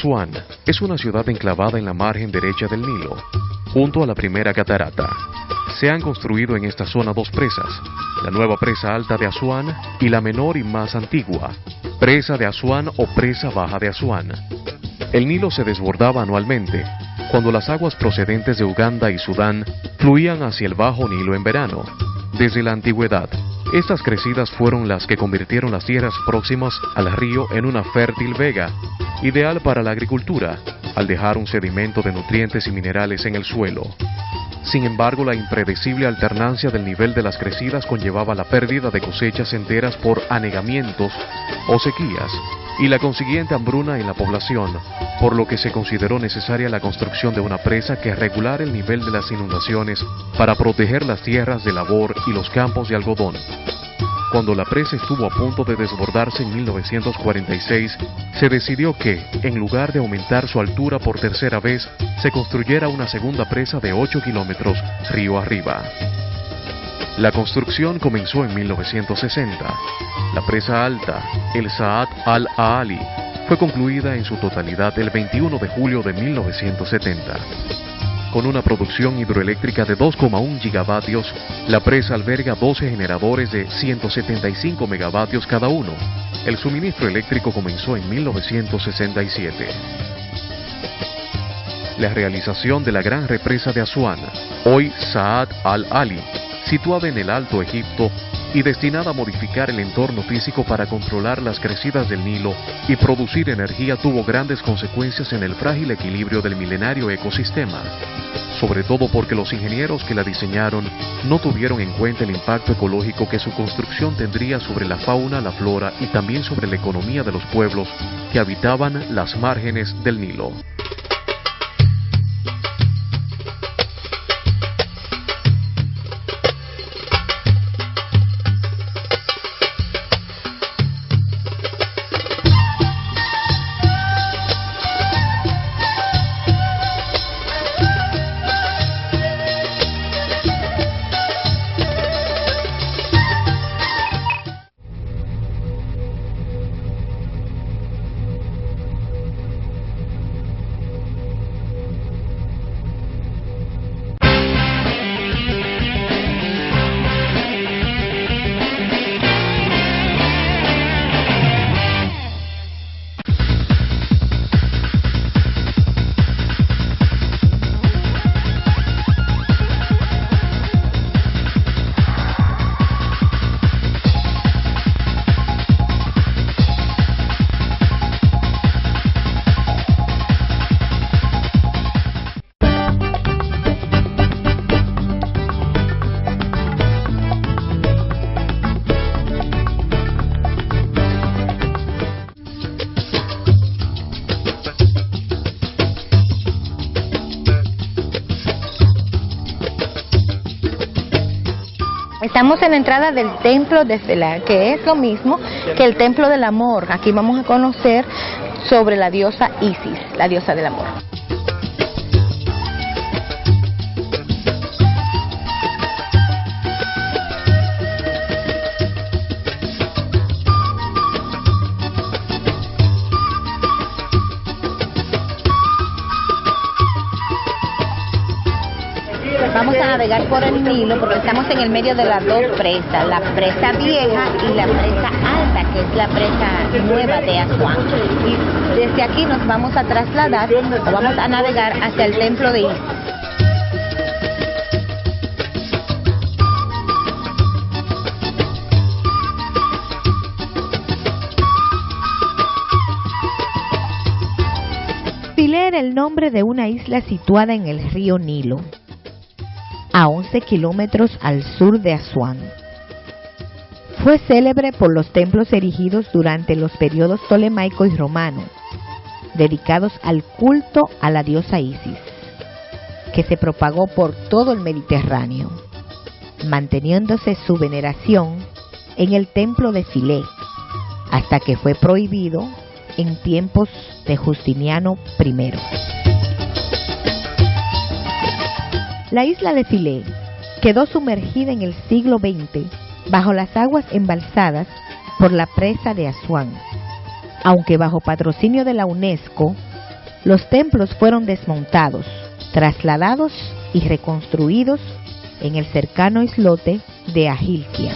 Asuán es una ciudad enclavada en la margen derecha del Nilo, junto a la primera catarata. Se han construido en esta zona dos presas, la nueva presa alta de Asuán y la menor y más antigua, presa de Asuán o presa baja de Asuán. El Nilo se desbordaba anualmente, cuando las aguas procedentes de Uganda y Sudán fluían hacia el Bajo Nilo en verano. Desde la antigüedad, estas crecidas fueron las que convirtieron las tierras próximas al río en una fértil vega, ideal para la agricultura, al dejar un sedimento de nutrientes y minerales en el suelo. Sin embargo, la impredecible alternancia del nivel de las crecidas conllevaba la pérdida de cosechas enteras por anegamientos o sequías, y la consiguiente hambruna en la población, por lo que se consideró necesaria la construcción de una presa que regulara el nivel de las inundaciones para proteger las tierras de labor y los campos de algodón. Cuando la presa estuvo a punto de desbordarse en 1946, se decidió que, en lugar de aumentar su altura por tercera vez, se construyera una segunda presa de 8 kilómetros río arriba. La construcción comenzó en 1960. La presa alta, el Saad al-Aali, fue concluida en su totalidad el 21 de julio de 1970. Con una producción hidroeléctrica de 2,1 gigavatios, la presa alberga 12 generadores de 175 megavatios cada uno. El suministro eléctrico comenzó en 1967. La realización de la gran represa de Asuán, hoy Saad al-Aali, situada en el Alto Egipto y destinada a modificar el entorno físico para controlar las crecidas del Nilo y producir energía, tuvo grandes consecuencias en el frágil equilibrio del milenario ecosistema, sobre todo porque los ingenieros que la diseñaron no tuvieron en cuenta el impacto ecológico que su construcción tendría sobre la fauna, la flora y también sobre la economía de los pueblos que habitaban las márgenes del Nilo. Estamos en la entrada del templo de Selah, que es lo mismo que el templo del amor. Aquí vamos a conocer sobre la diosa Isis, la diosa del amor. Vamos a navegar por el Nilo porque estamos en el medio de las dos presas, la presa vieja y la presa alta, que es la presa nueva de Asuán. Y desde aquí nos vamos a trasladar o vamos a navegar hacia el templo de Isis. Philae era el nombre de una isla situada en el río Nilo, a 11 kilómetros al sur de Asuán. Fue célebre por los templos erigidos durante los periodos tolemaico y romano, dedicados al culto a la diosa Isis, que se propagó por todo el Mediterráneo, manteniéndose su veneración en el templo de Philae, hasta que fue prohibido en tiempos de Justiniano I. La isla de Philae quedó sumergida en el siglo XX bajo las aguas embalsadas por la presa de Asuán, aunque bajo patrocinio de la UNESCO Los templos fueron desmontados, trasladados y reconstruidos en el cercano islote de Ajilquia.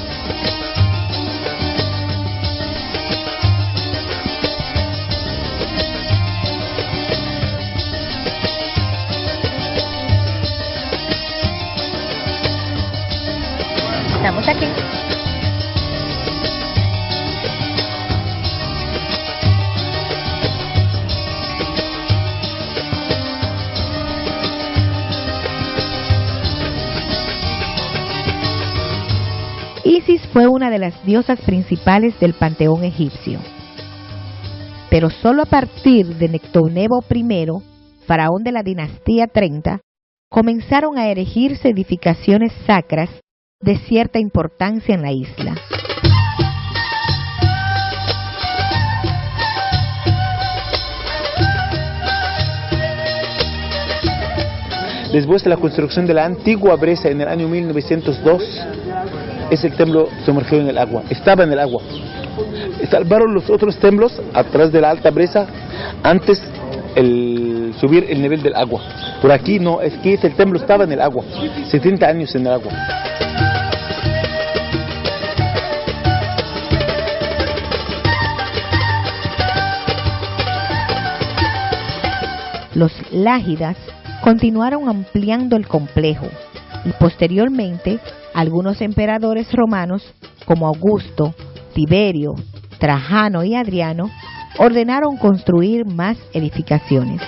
Estamos aquí. Isis fue una de las diosas principales del panteón egipcio. Pero solo a partir de Nectanebo I, faraón de la dinastía 30, comenzaron a erigirse edificaciones sacras de cierta importancia en la isla. Después de la construcción de la antigua presa en el año 1902, ese templo sumergió en el agua, estaba en el agua. Salvaron los otros templos atrás de la alta presa antes subir el nivel del agua. Por aquí no, es que el templo estaba en el agua, 70 años en el agua. Los lágidas continuaron ampliando el complejo y posteriormente algunos emperadores romanos como Augusto, Tiberio, Trajano y Adriano ordenaron construir más edificaciones.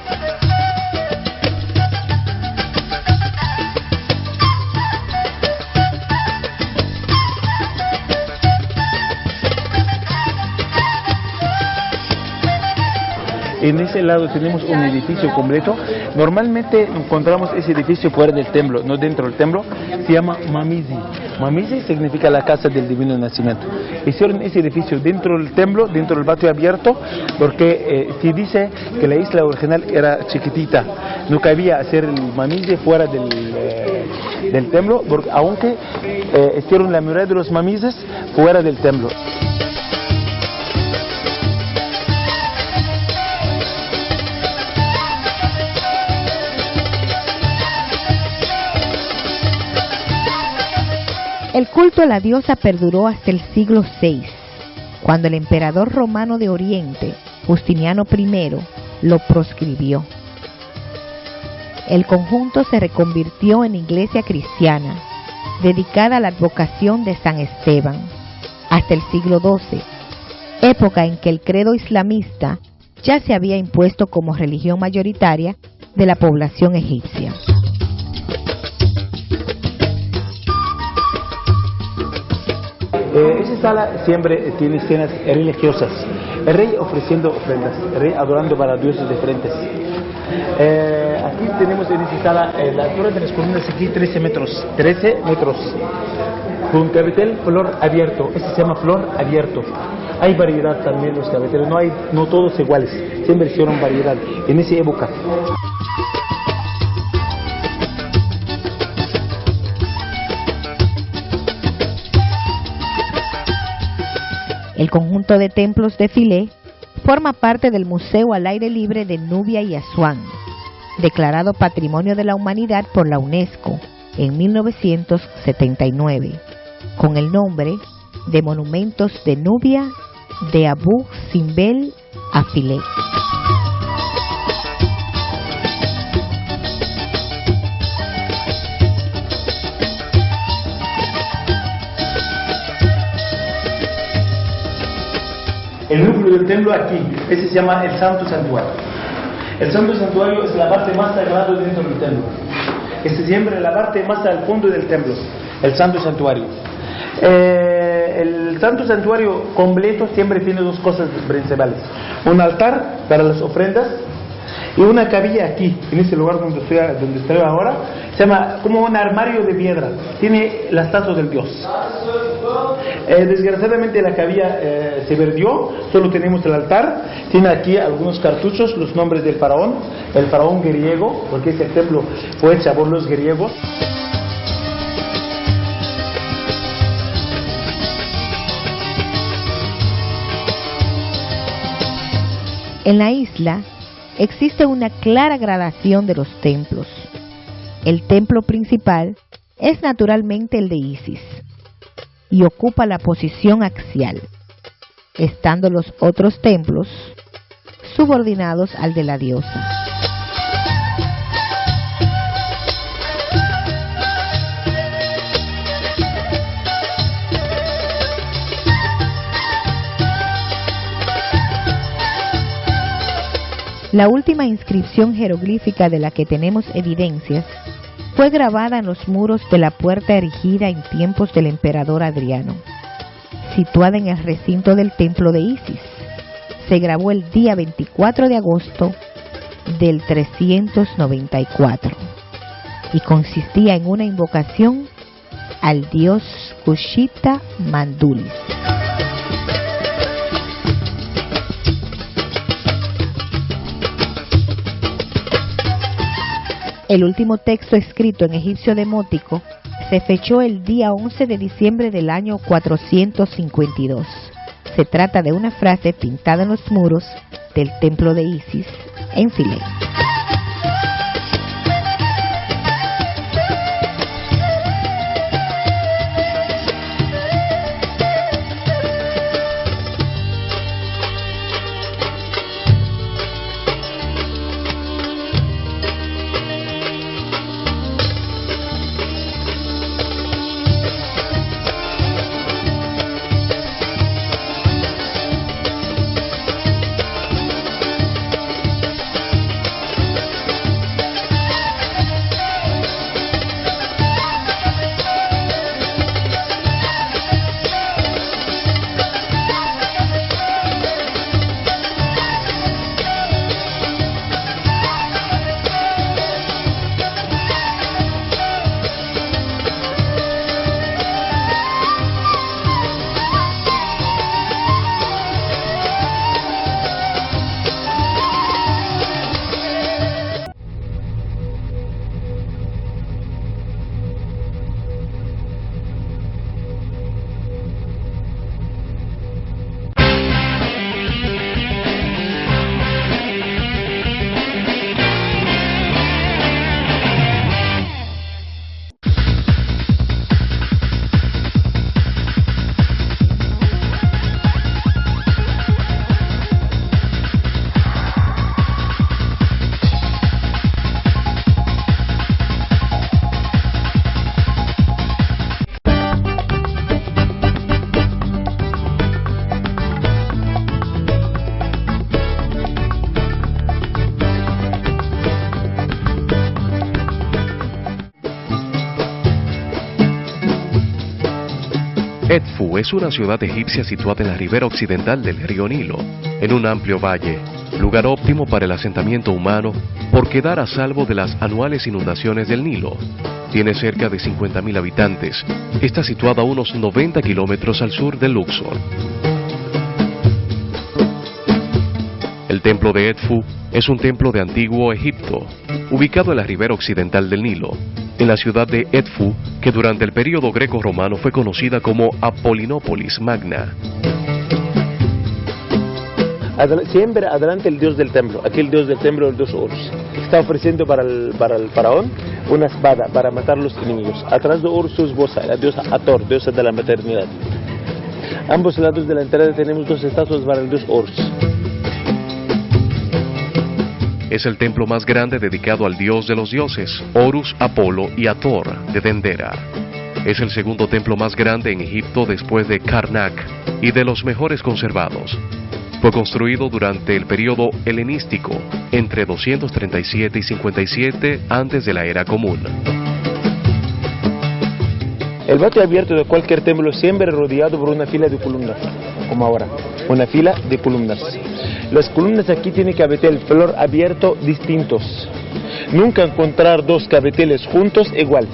En ese lado tenemos un edificio completo. Normalmente encontramos ese edificio fuera del templo, no dentro del templo. Se llama Mamizi. Mamizi significa la casa del divino nacimiento. Hicieron ese edificio dentro del templo, dentro del patio abierto, porque se dice que la isla original era chiquitita. No cabía hacer el Mamizi fuera del templo, porque aunque hicieron la mayoría de los Mamizes fuera del templo. El culto a la diosa perduró hasta el siglo VI, cuando el emperador romano de Oriente, Justiniano I, lo proscribió. El conjunto se reconvirtió en iglesia cristiana, dedicada a la advocación de San Esteban, hasta el siglo XII, época en que el credo islamista ya se había impuesto como religión mayoritaria de la población egipcia. Esa sala siempre tiene escenas religiosas. El rey ofreciendo ofrendas, el rey adorando para dioses diferentes. Aquí tenemos en esta sala la altura de las columnas aquí 13 metros. Con capitel flor abierto. Este se llama flor abierto. Hay variedad también los capiteles, no todos iguales. Siempre hicieron variedad en esa época. El conjunto de templos de Filé forma parte del Museo al Aire Libre de Nubia y Asuán, declarado Patrimonio de la Humanidad por la UNESCO en 1979, con el nombre de Monumentos de Nubia de Abu Simbel a Filé. El núcleo del templo aquí, ese se llama el Santo Santuario. El Santo Santuario es la parte más sagrada dentro del templo. Este siempre es la parte más al fondo del templo, el Santo Santuario. El Santo Santuario completo siempre tiene dos cosas principales. Un altar para las ofrendas y una capilla aquí, en este lugar donde estoy ahora, se llama como un armario de piedra. Tiene la estatua del dios. Desgraciadamente la capilla se perdió, solo tenemos el altar. Tiene aquí algunos cartuchos, los nombres del faraón, el faraón griego, porque ese templo fue hecho por los griegos. En la isla existe una clara gradación de los templos. El templo principal es naturalmente el de Isis y ocupa la posición axial, estando los otros templos subordinados al de la diosa. La última inscripción jeroglífica de la que tenemos evidencias fue grabada en los muros de la puerta erigida en tiempos del emperador Adriano, situada en el recinto del templo de Isis. Se grabó el día 24 de agosto del 394 y consistía en una invocación al dios Kushita Mandulis. El último texto escrito en egipcio demótico se fechó el día 11 de diciembre del año 452. Se trata de una frase pintada en los muros del templo de Isis en Philae. Edfu es una ciudad egipcia situada en la ribera occidental del río Nilo, en un amplio valle, lugar óptimo para el asentamiento humano por quedar a salvo de las anuales inundaciones del Nilo. Tiene cerca de 50.000 habitantes. Está situada a unos 90 kilómetros al sur de Luxor. El templo de Edfu es un templo de antiguo Egipto, ubicado en la ribera occidental del Nilo, en la ciudad de Edfu, que durante el período greco-romano fue conocida como Apollinópolis Magna. Siempre adelante el dios del templo. Aquí el dios del templo, el dios Horus, está ofreciendo para el faraón una espada para matar a los enemigos. Atrás de Horus su esposa, la diosa Hathor, diosa de la maternidad. Ambos lados de la entrada tenemos dos estatuas para el dios Horus. Es el templo más grande dedicado al dios de los dioses, Horus, Apolo y Hathor de Dendera. Es el segundo templo más grande en Egipto después de Karnak y de los mejores conservados. Fue construido durante el período helenístico, entre 237 y 57 antes de la era común. El patio abierto de cualquier templo siempre rodeado por una fila de columnas, como ahora, una fila de columnas. Las columnas aquí tienen cabetel flor abierto distintos. Nunca encontrar dos cabeteles juntos iguales.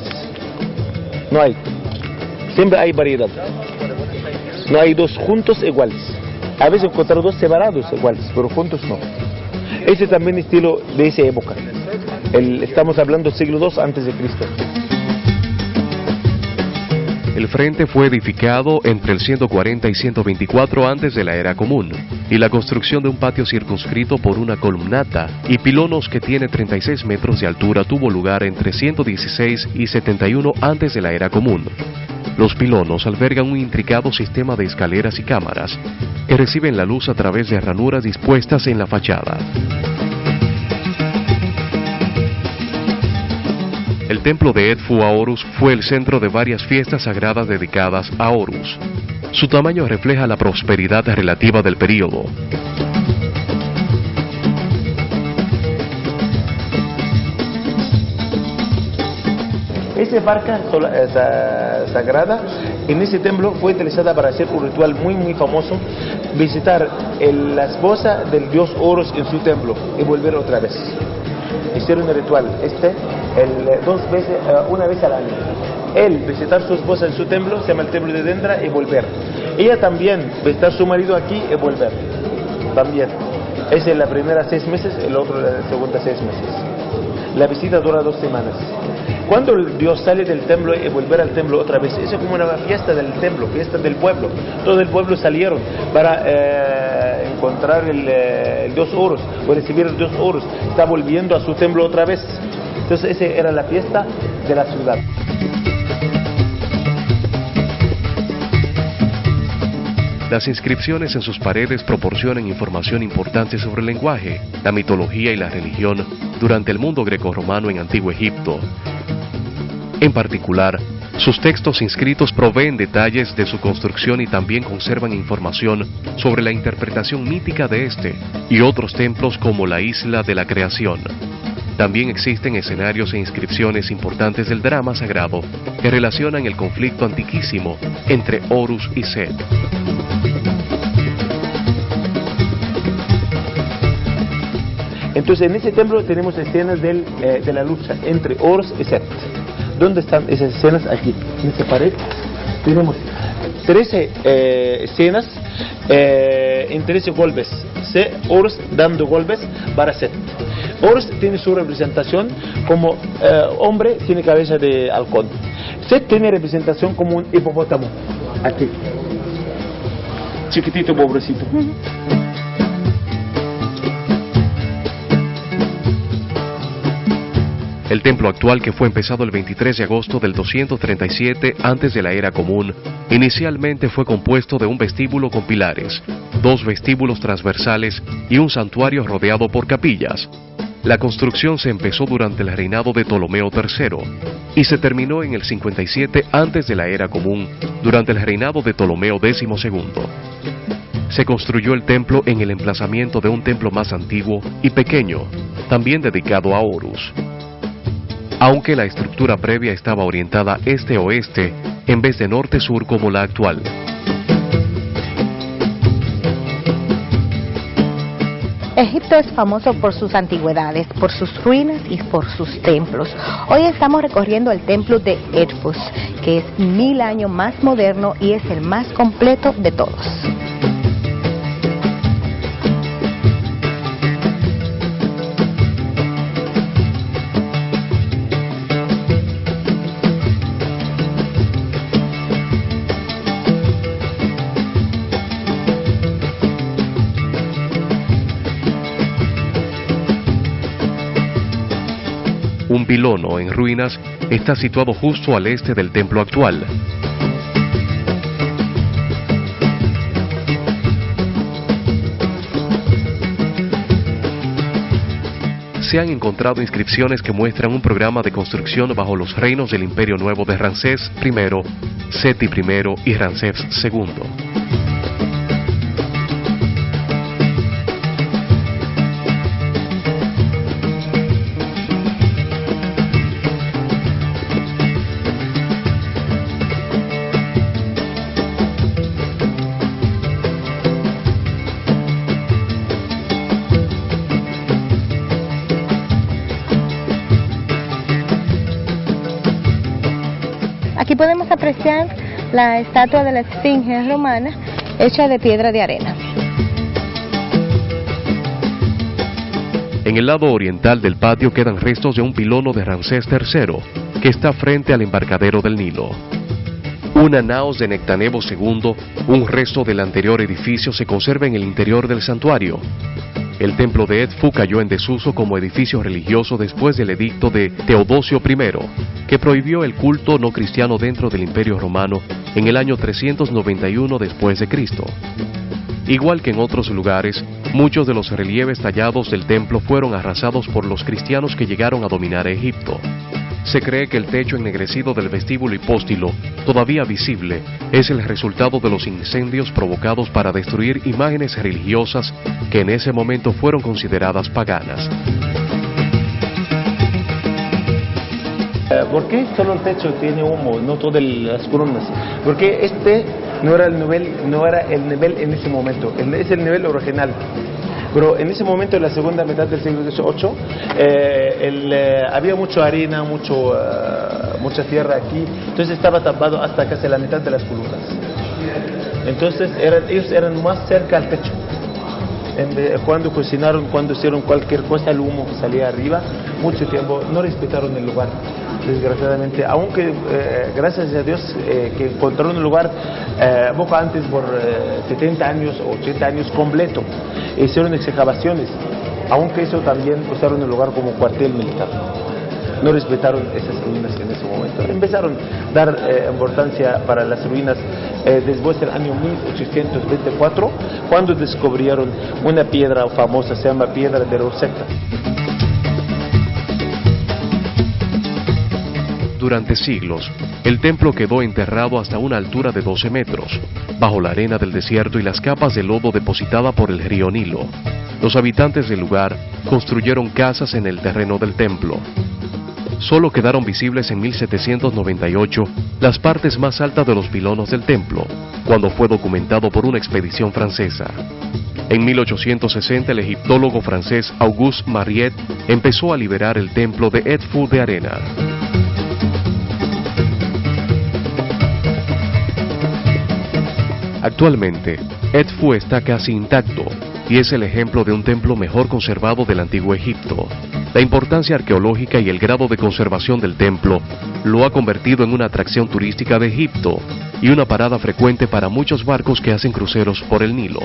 No hay. Siempre hay variedad. No hay dos juntos iguales. A veces encontrar dos separados iguales, pero juntos no. Ese también estilo de esa época. Estamos hablando del siglo II antes de Cristo. El El frente fue edificado entre el 140 y 124 antes de la era común, y la construcción de un patio circunscrito por una columnata y pilonos que tiene 36 metros de altura tuvo lugar entre 116 y 71 antes de la era común. Los pilonos albergan un intricado sistema de escaleras y cámaras que reciben la luz a través de ranuras dispuestas en la fachada. El templo de Edfu a Horus fue el centro de varias fiestas sagradas dedicadas a Horus. Su tamaño refleja la prosperidad relativa del período. Esta barca sagrada en ese templo fue utilizada para hacer un ritual muy famoso, visitar la esposa del dios Horus en su templo y volver otra vez. Hicieron el ritual una vez al año. Él visitar a su esposa en su templo, se llama el templo de Dendra, y volver. Ella también visitar a su marido aquí y volver. También. Esa es la primera 6 meses, el otro la segunda 6 meses. La visita dura 2 semanas. Cuando el Dios sale del templo y volver al templo otra vez, eso es como una fiesta del templo, fiesta del pueblo. Todo el pueblo salieron para encontrar el Dios Horus, o recibir el Dios Horus. Está volviendo a su templo otra vez. Entonces esa era la fiesta de la ciudad. Las inscripciones en sus paredes proporcionan información importante sobre el lenguaje, la mitología y la religión durante el mundo grecorromano en Antiguo Egipto. En particular, sus textos inscritos proveen detalles de su construcción y también conservan información sobre la interpretación mítica de este y otros templos como la Isla de la Creación. También existen escenarios e inscripciones importantes del drama sagrado que relacionan el conflicto antiquísimo entre Horus y Set. Entonces en ese templo tenemos escenas de la lucha entre Horus y Set. ¿Dónde están esas escenas? Aquí, en esa pared. Tenemos 13 escenas en 13 golpes. Horus dando golpes para Set. Horus tiene su representación como hombre, tiene cabeza de halcón. Set tiene representación como un hipopótamo. Aquí. Chiquitito, pobrecito. El templo actual, que fue empezado el 23 de agosto del 237 antes de la era común, inicialmente fue compuesto de un vestíbulo con pilares, 2 vestíbulos transversales y un santuario rodeado por capillas. La construcción se empezó durante el reinado de Ptolomeo III y se terminó en el 57 antes de la era común, durante el reinado de Ptolomeo XII. Se construyó el templo en el emplazamiento de un templo más antiguo y pequeño, también dedicado a Horus. Aunque la estructura previa estaba orientada este-oeste en vez de norte-sur como la actual. Egipto es famoso por sus antigüedades, por sus ruinas y por sus templos. Hoy estamos recorriendo el templo de Edfu, que es 1000 años más moderno y es el más completo de todos. Un pilono en ruinas está situado justo al este del templo actual. Se han encontrado inscripciones que muestran un programa de construcción bajo los reinos del Imperio Nuevo de Ramsés I, Seti I y Ramsés II. Aquí podemos apreciar la estatua de la Esfinge romana hecha de piedra de arena. En el lado oriental del patio quedan restos de un pilono de Ramsés III que está frente al embarcadero del Nilo. Una naos de Nectanebo II, un resto del anterior edificio, se conserva en el interior del santuario. El templo de Edfu cayó en desuso como edificio religioso después del edicto de Teodosio I, que prohibió el culto no cristiano dentro del Imperio Romano en el año 391 después de Cristo. Igual que en otros lugares, muchos de los relieves tallados del templo fueron arrasados por los cristianos que llegaron a dominar Egipto. Se cree que el techo ennegrecido del vestíbulo hipóstilo, todavía visible, es el resultado de los incendios provocados para destruir imágenes religiosas que en ese momento fueron consideradas paganas. ¿Por qué solo el techo tiene humo, no todas las columnas? Porque este no era el nivel en ese momento, es el nivel original. Pero en ese momento, en la segunda mitad del siglo XVIII, había mucha arena, mucha tierra aquí, entonces estaba tapado hasta casi la mitad de las columnas. Entonces ellos eran más cerca al techo. Cuando cocinaron, cuando hicieron cualquier cosa, el humo salía arriba. Mucho tiempo no respetaron el lugar, desgraciadamente, aunque gracias a Dios que encontraron el lugar poco antes por 70 años o 80 años completo. Hicieron excavaciones, aunque eso también usaron el lugar como cuartel militar. No respetaron esas ruinas en ese momento. Empezaron a dar importancia para las ruinas después del año 1824, cuando descubrieron una piedra famosa, se llama Piedra de Rosetta. Durante siglos, el templo quedó enterrado hasta una altura de 12 metros, bajo la arena del desierto y las capas de lodo depositada por el río Nilo. Los habitantes del lugar construyeron casas en el terreno del templo. Solo quedaron visibles en 1798 las partes más altas de los pilones del templo, cuando fue documentado por una expedición francesa. En 1860 el egiptólogo francés Auguste Mariette empezó a liberar el templo de Edfu de arena. Actualmente, Edfu está casi intacto y es el ejemplo de un templo mejor conservado del antiguo Egipto. La importancia arqueológica y el grado de conservación del templo lo ha convertido en una atracción turística de Egipto y una parada frecuente para muchos barcos que hacen cruceros por el Nilo.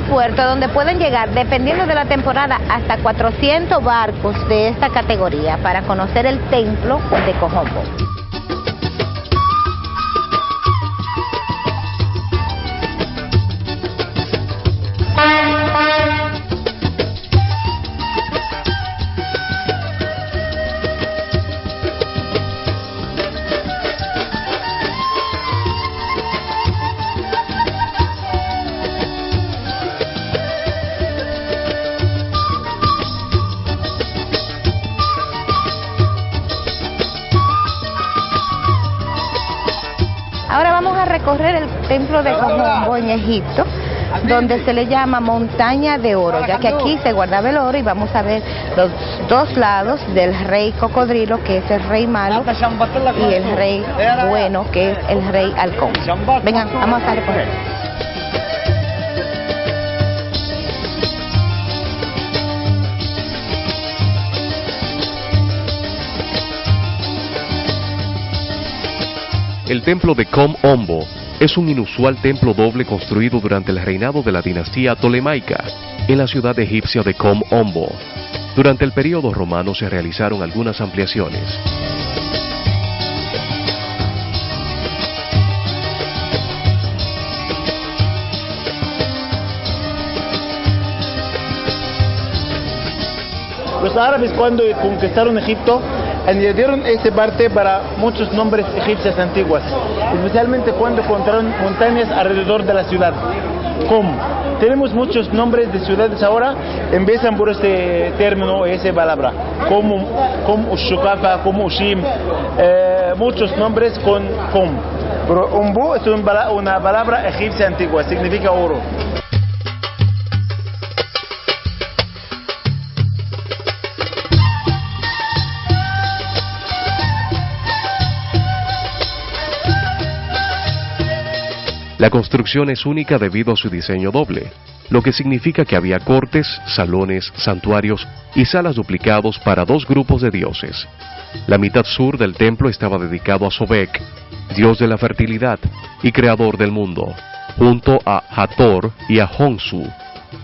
Puerto donde pueden llegar, dependiendo de la temporada, hasta 400 barcos de esta categoría para conocer el templo de Cojombo. Ahora vamos a recorrer el templo de Cojombo en Egipto donde se le llama Montaña de Oro, ya que aquí se guardaba el oro y vamos a ver los dos lados del rey cocodrilo, que es el rey malo, y el rey bueno, que es el rey halcón. Vengan, vamos a recorrer. El templo de Kom Ombo es un inusual templo doble construido durante el reinado de la dinastía tolemaica en la ciudad egipcia de Kom Ombo. Durante el período romano se realizaron algunas ampliaciones. Los árabes, cuando conquistaron Egipto, añadieron esta parte para muchos nombres egipcios antiguos, especialmente cuando encontraron montañas alrededor de la ciudad. Tenemos muchos nombres de ciudades ahora, empiezan por este término, esa palabra, como Ushukafa, como Ushim, muchos nombres con Com. Pero Ombo es una palabra egipcia antigua, significa oro. La construcción es única debido a su diseño doble, lo que significa que había cortes, salones, santuarios y salas duplicados para dos grupos de dioses. La mitad sur del templo estaba dedicado a Sobek, dios de la fertilidad y creador del mundo, junto a Hathor y a Honsu.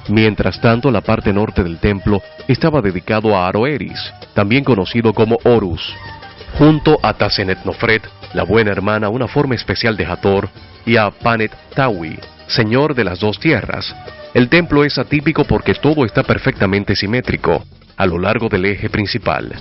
Mientras tanto, la parte norte del templo estaba dedicado a Aroeris, también conocido como Horus, junto a Tazenetnofret, la buena hermana, una forma especial de Hathor, y a Panet Tawi, señor de las dos tierras. El templo es atípico porque todo está perfectamente simétrico a lo largo del eje principal.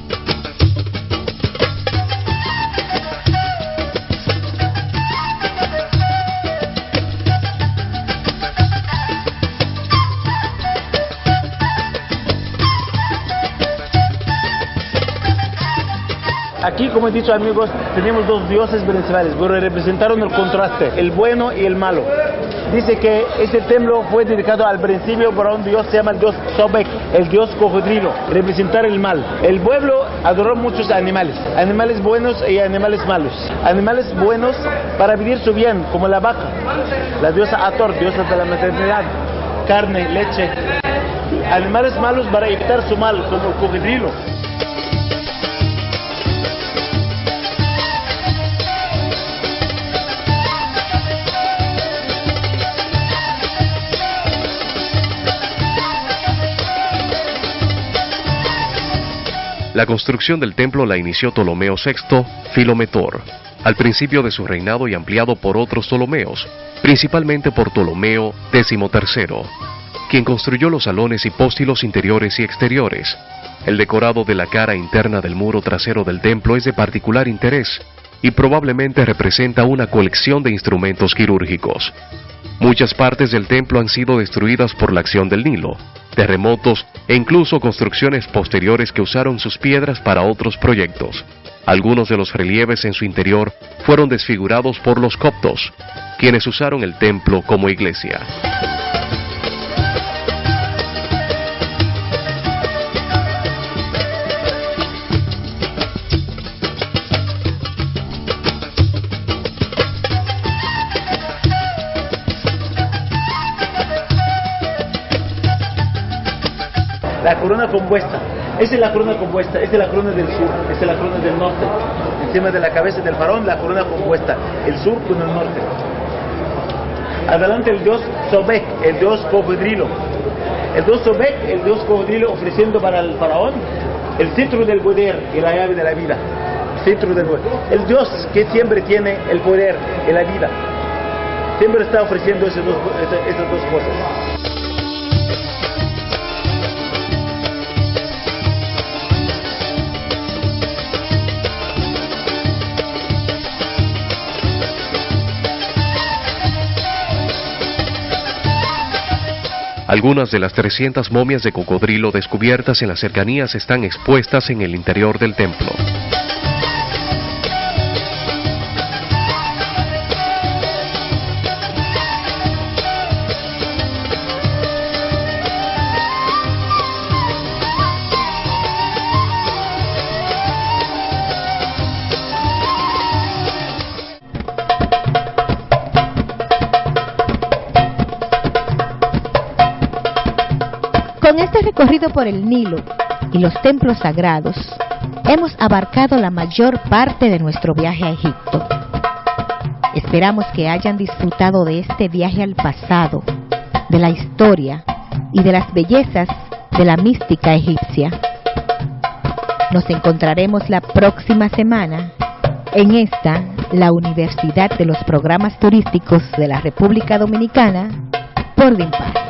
Aquí, como he dicho, amigos, tenemos dos dioses principales, pero representaron el contraste, el bueno y el malo. Dice que este templo fue dedicado al principio por un dios, se llama el dios Sobek, el dios cocodrilo, representar el mal. El pueblo adoró muchos animales, animales buenos y animales malos. Animales buenos para vivir su bien, como la vaca, la diosa Hathor, diosa de la maternidad, carne, leche. Animales malos para evitar su mal, como el cocodrilo. La construcción del templo la inició Ptolomeo VI Filometor, al principio de su reinado y ampliado por otros Ptolomeos, principalmente por Ptolomeo XIII, quien construyó los salones y póstilos interiores y exteriores. El decorado de la cara interna del muro trasero del templo es de particular interés y probablemente representa una colección de instrumentos quirúrgicos. Muchas partes del templo han sido destruidas por la acción del Nilo, terremotos e incluso construcciones posteriores que usaron sus piedras para otros proyectos. Algunos de los relieves en su interior fueron desfigurados por los coptos, quienes usaron el templo como iglesia. La corona compuesta, esa es la corona compuesta, esta es la corona del sur, esta es la corona del norte. Encima de la cabeza del faraón, la corona compuesta, el sur con el norte. Adelante el dios Sobek, el dios cocodrilo. El dios Sobek, el dios cocodrilo, ofreciendo para el faraón el cetro del poder y la llave de la vida. Cetro del poder. El dios que siempre tiene el poder y la vida. Siempre está ofreciendo esas dos cosas. Algunas de las 300 momias de cocodrilo descubiertas en las cercanías están expuestas en el interior del templo. Con este recorrido por el Nilo y los templos sagrados, hemos abarcado la mayor parte de nuestro viaje a Egipto. Esperamos que hayan disfrutado de este viaje al pasado, de la historia y de las bellezas de la mística egipcia. Nos encontraremos la próxima semana en esta, la Universidad de los Programas Turísticos de la República Dominicana, por DINPAR.